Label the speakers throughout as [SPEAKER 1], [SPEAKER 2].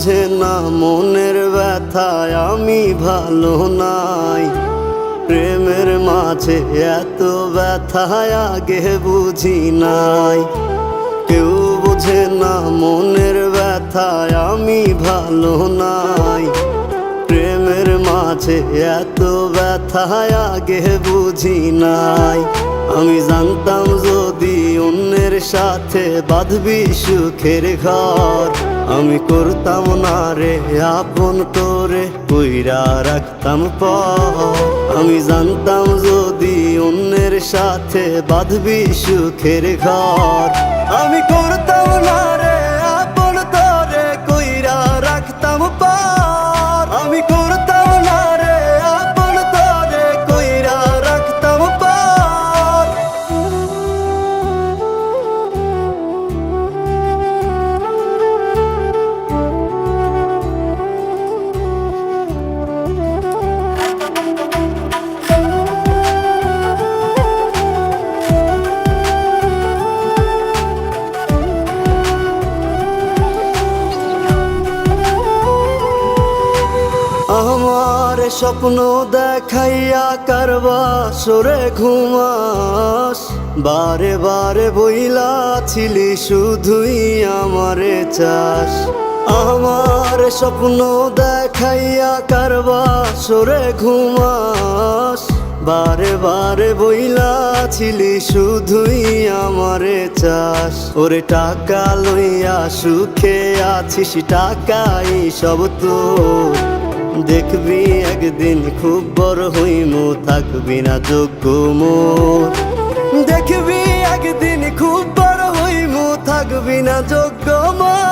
[SPEAKER 1] বুঝে না মনের ব্যথায় আমি ভালো নাই। প্রেমের মাঝে এত ব্যথায় আগে বুঝি নাই। কেউ বুঝে না মনের ব্যথায় আমি ভালো নাই। প্রেমের মাঝে এত ব্যথায় আগে বুঝি নাই। আমি জানতাম যদি অন্যের সাথে বাঁধবি সুখের ঘর, আমি করতাম না রে আপন করে কইরা রাখতাম পর। আমি জানতাম যদি অন্যের সাথে বাঁধবি সুখের ঘর, আমি করতাম না রে আপন করে কইরা রাখতাম পর। আমি করতাম না রে আপন করে কইরা রাখতাম পর। আমার স্বপ্ন দেখাইয়া কারবা সরে ঘুমাস, বারে বারে বইলা ছিলি শুধুই আমারে চাস। আমার স্বপ্ন দেখাইয়া কারবা সরে ঘুমাস, বারে বারে বইলা ছিলি শুধুই আমারে চাস। ওরে টাকা লইয়া সুখে আছিস, টাকাই সব তোর। দেখবি একদিন খুব বড় হইমু, থাকবি না যোগ্য মোর। দেখবি একদিন খুব বড় হইমু, থাকবি না যোগ্য মোর।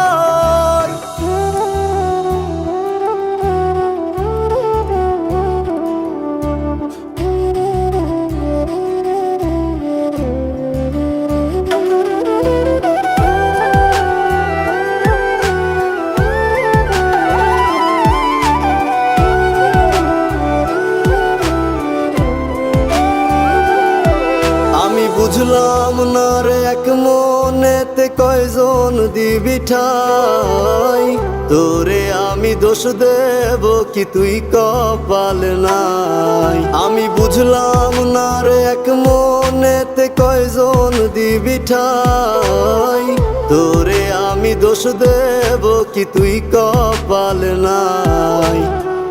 [SPEAKER 1] বুঝলাম না রে এক মনেতে কয়জন দিবি ঠাই, তোরে আমি দোষ দেব কি তুই কপাল নাই। আমি বুঝলাম না রে এক মনেতে কয়জন দিবি ঠাই, তোরে আমি দোষ দেব কি তুই কপাল নাই।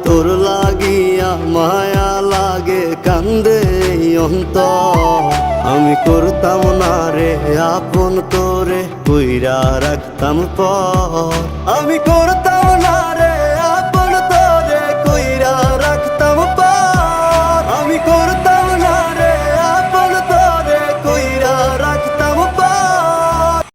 [SPEAKER 1] তোর লাগিয়া মায়া লাগে কান্দে অন্তর, আমি করতাম না রে আপন করে কইরা রাখতাম পর। আমি করতাম না